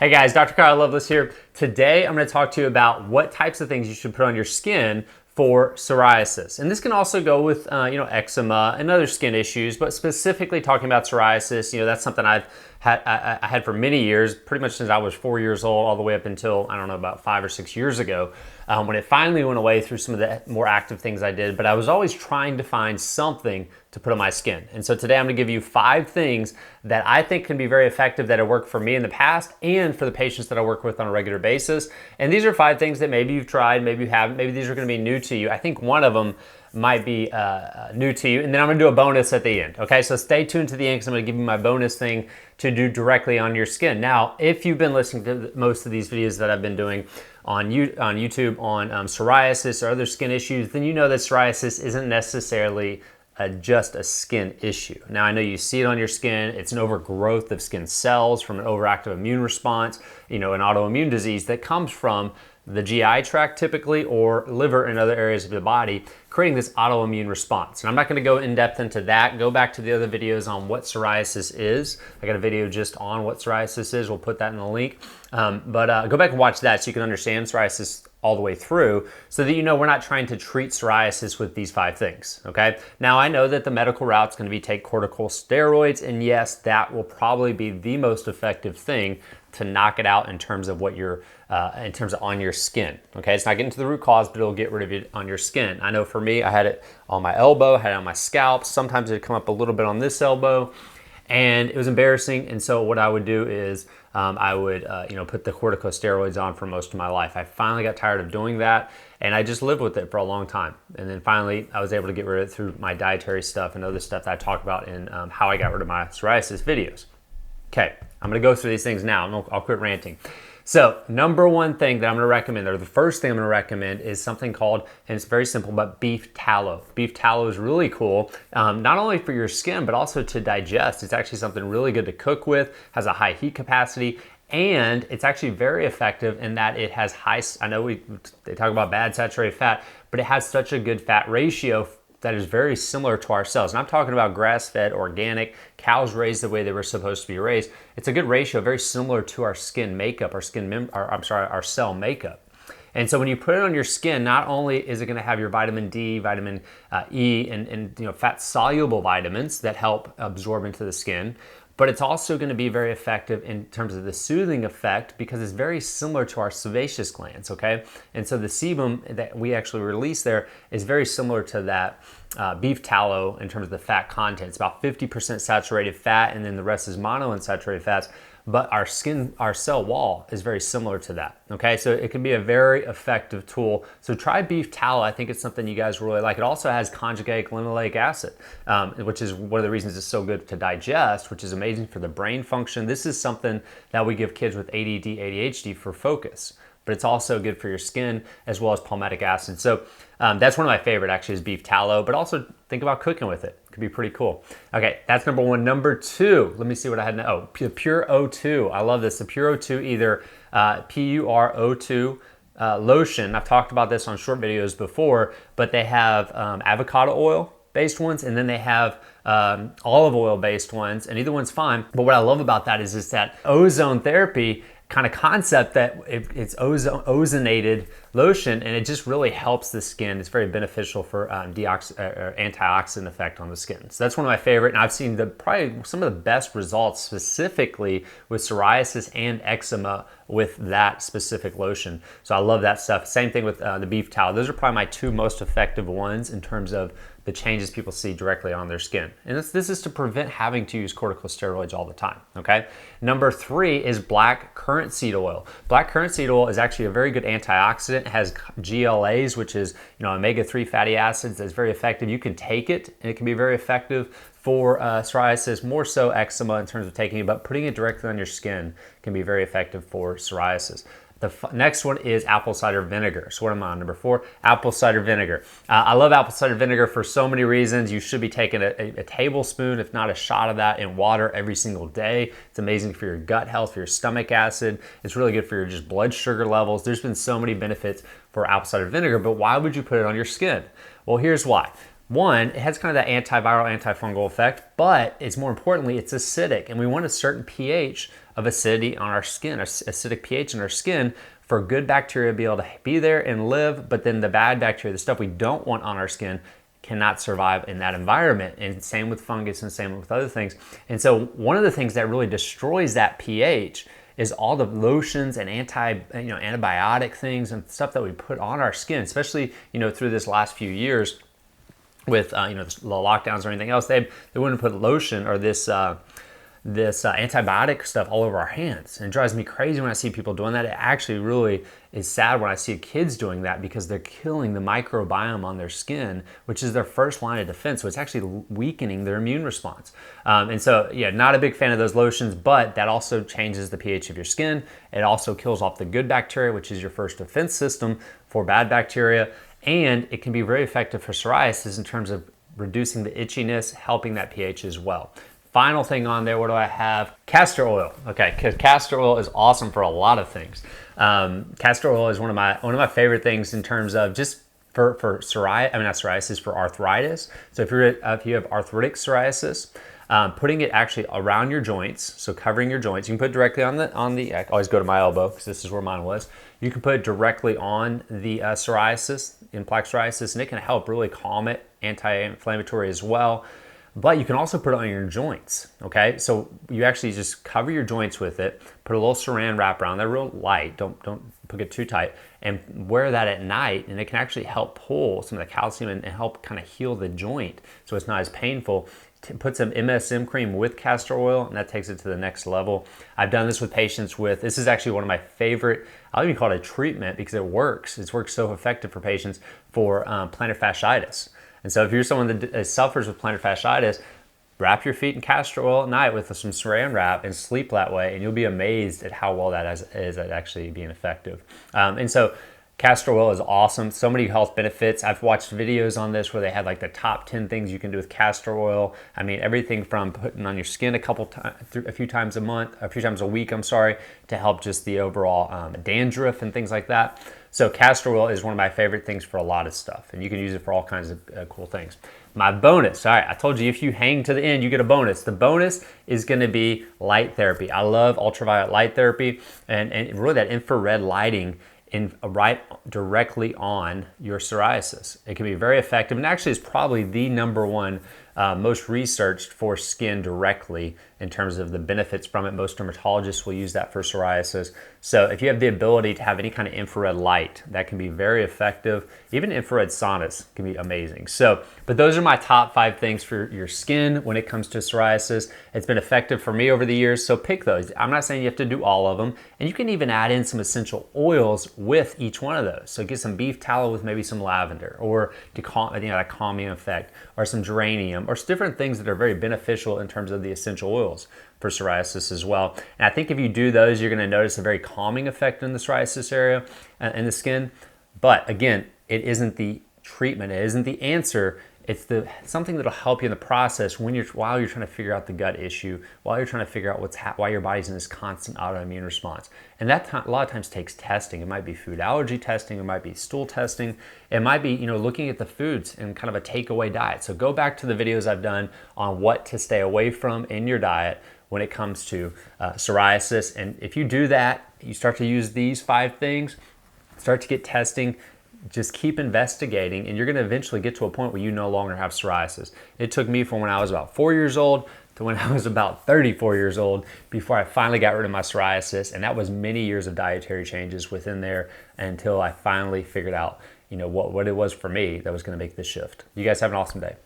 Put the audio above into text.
Hey guys, Dr. Kyle Loveless here. Today I'm going to talk to you about what types of things you should put on your skin for psoriasis. And this can also go with eczema and other skin issues, but specifically talking about psoriasis, that's something I had for many years, pretty much since I was 4 years old, all the way up until, I don't know, about 5 or 6 years ago, when it finally went away through some of the more active things I did. But I was always trying to find something to put on my skin. And so today I'm gonna give you 5 things that I think can be very effective that have worked for me in the past and for the patients that I work with on a regular basis. And these are 5 things that maybe you've tried, maybe you haven't, maybe these are gonna be new to you. I think one of them might be new to you, and then I'm gonna do a bonus at the end, okay? So stay tuned to the end because I'm gonna give you my bonus thing to do directly on your skin. Now, if you've been listening to most of these videos that I've been doing on YouTube on psoriasis or other skin issues, then you know that psoriasis isn't necessarily just a skin issue. Now, I know you see it on your skin. It's an overgrowth of skin cells from an overactive immune response, an autoimmune disease that comes from the GI tract typically, or liver and other areas of the body, creating this autoimmune response. And I'm not gonna go in depth into that. Go back to the other videos on what psoriasis is. I got a video just on what psoriasis is. We'll put that in the link. But go back and watch that so you can understand psoriasis all the way through, so that we're not trying to treat psoriasis with these 5 things, okay? Now, I know that the medical route is gonna be take corticosteroids, and yes, that will probably be the most effective thing to knock it out in terms of what you're, in terms of on your skin, okay? It's not getting to the root cause, but it'll get rid of it on your skin. I know for me, I had it on my elbow, I had it on my scalp. Sometimes it'd come up a little bit on this elbow, and it was embarrassing. And so what I would do is I would put the corticosteroids on for most of my life. I finally got tired of doing that, and I just lived with it for a long time. And then finally I was able to get rid of it through my dietary stuff and other stuff that I talk about in how I got rid of my psoriasis videos. Okay, I'm gonna go through these things now and I'll quit ranting. So number one thing that I'm gonna recommend, or the first thing I'm gonna recommend, is something called, and it's very simple, but beef tallow. Beef tallow is really cool, not only for your skin, but also to digest. It's actually something really good to cook with, has a high heat capacity, and it's actually very effective in that it has high, I know they talk about bad saturated fat, but it has such a good fat ratio that is very similar to our cells. And I'm talking about grass-fed, organic, cows raised the way they were supposed to be raised. It's a good ratio, very similar to our skin makeup, our cell makeup. And so when you put it on your skin, not only is it gonna have your vitamin D, vitamin E, and fat-soluble vitamins that help absorb into the skin, but it's also going to be very effective in terms of the soothing effect, because it's very similar to our sebaceous glands, okay? And so the sebum that we actually release there is very similar to that beef tallow in terms of the fat content. It's about 50% saturated fat, and then the rest is monounsaturated fats. But our cell wall is very similar to that, okay? So it can be a very effective tool. So try beef tallow. I think it's something you guys really like. It also has conjugate linoleic acid, which is one of the reasons it's so good to digest, which is amazing for the brain function. This is something that we give kids with ADD, ADHD for focus, but it's also good for your skin as well as palmitic acid. So that's one of my favorite, actually, is beef tallow, but also think about cooking with it. It could be pretty cool. Okay, that's number 1. Number 2, let me see what I had now. Oh, the Pure O2. I love this. The Pure O2, either PURO2 lotion. I've talked about this on short videos before, but they have avocado oil based ones, and then they have olive oil based ones, and either one's fine. But what I love about that is that ozone therapy kind of concept, that it's ozonated lotion, and it just really helps the skin. It's very beneficial for antioxidant effect on the skin. So that's one of my favorite, and I've seen probably some of the best results specifically with psoriasis and eczema with that specific lotion. So I love that stuff. Same thing with the beef tallow. Those are probably my 2 most effective ones in terms of the changes people see directly on their skin. And this is to prevent having to use corticosteroids all the time, okay? Number 3 is black currant seed oil. Black currant seed oil is actually a very good antioxidant. It has GLAs, which is omega-3 fatty acids. That's very effective. You can take it, and it can be very effective for psoriasis, more so eczema in terms of taking it, but putting it directly on your skin can be very effective for psoriasis. The next one is apple cider vinegar. So what am I on? Number 4, apple cider vinegar. I love apple cider vinegar for so many reasons. You should be taking a tablespoon, if not a shot of that, in water every single day. It's amazing for your gut health, for your stomach acid. It's really good for your just blood sugar levels. There's been so many benefits for apple cider vinegar, but why would you put it on your skin? Well, here's why. one, it has kind of that antiviral, antifungal effect, but it's more importantly, it's acidic, and we want a certain pH of acidity on our skin, acidic pH in our skin, for good bacteria to be able to be there and live, but then the bad bacteria, the stuff we don't want on our skin, cannot survive in that environment. And same with fungus and same with other things. And so one of the things that really destroys that pH is all the lotions and antibiotic things and stuff that we put on our skin, especially, through this last few years with, the lockdowns or anything else. They wouldn't put lotion or this antibiotic stuff all over our hands. And it drives me crazy when I see people doing that. It actually really is sad when I see kids doing that, because they're killing the microbiome on their skin, which is their first line of defense. So it's actually weakening their immune response. And so, yeah, not a big fan of those lotions, but that also changes the pH of your skin. It also kills off the good bacteria, which is your first defense system for bad bacteria. And it can be very effective for psoriasis in terms of reducing the itchiness, helping that pH as well. Final thing on there, what do I have? Castor oil. Okay, because castor oil is awesome for a lot of things. Castor oil is one of my favorite things in terms of just for psoriasis, for arthritis. So if you have arthritic psoriasis, putting it actually around your joints, so covering your joints. You can put it directly on the. I always go to my elbow because this is where mine was. You can put it directly on the psoriasis, in plaque psoriasis, and it can help really calm it, anti-inflammatory as well. But you can also put it on your joints, okay? So you actually just cover your joints with it, put a little saran wrap around. They're real light, don't put it too tight, and wear that at night, and it can actually help pull some of the calcium and help kind of heal the joint so it's not as painful. Put some MSM cream with castor oil, and that takes it to the next level. I've done this with patients this is actually one of my favorite, I'll even call it a treatment because it works. It's worked so effective for patients for plantar fasciitis. And so if you're someone that suffers with plantar fasciitis, wrap your feet in castor oil at night with some saran wrap and sleep that way, and you'll be amazed at how well that is at actually being effective. And so castor oil is awesome. So many health benefits. I've watched videos on this where they had like the top 10 things you can do with castor oil. I mean, everything from putting on your skin a few times a week, to help just the overall dandruff and things like that. So castor oil is one of my favorite things for a lot of stuff, and you can use it for all kinds of cool things. My bonus, all right, I told you if you hang to the end, you get a bonus. The bonus is gonna be light therapy. I love ultraviolet light therapy, and really that infrared lighting right directly on your psoriasis. It can be very effective, and actually is probably the number one most researched for skin directly in terms of the benefits from it. Most dermatologists will use that for psoriasis. So if you have the ability to have any kind of infrared light, that can be very effective. Even infrared saunas can be amazing. So, but those are my top 5 things for your skin when it comes to psoriasis. It's been effective for me over the years, so pick those. I'm not saying you have to do all of them, and you can even add in some essential oils with each one of those. So get some beef tallow with maybe some lavender, or to calm, that calming effect, or some geranium, or different things that are very beneficial in terms of the essential oils for psoriasis as well. And I think if you do those, you're gonna notice a very calming effect in the psoriasis area in the skin. But again, it isn't the treatment, it isn't the answer. It's something that'll help you in the process while you're trying to figure out the gut issue, while you're trying to figure out why your body's in this constant autoimmune response. And that a lot of times takes testing. It might be food allergy testing, it might be stool testing, it might be looking at the foods and kind of a takeaway diet. So go back to the videos I've done on what to stay away from in your diet when it comes to psoriasis. And if you do that, you start to use these 5 things, start to get testing, just keep investigating, and you're going to eventually get to a point where you no longer have psoriasis. It took me from when I was about 4 years old to when I was about 34 years old before I finally got rid of my psoriasis, and that was many years of dietary changes within there until I finally figured out what it was for me that was going to make this shift. You guys have an awesome day.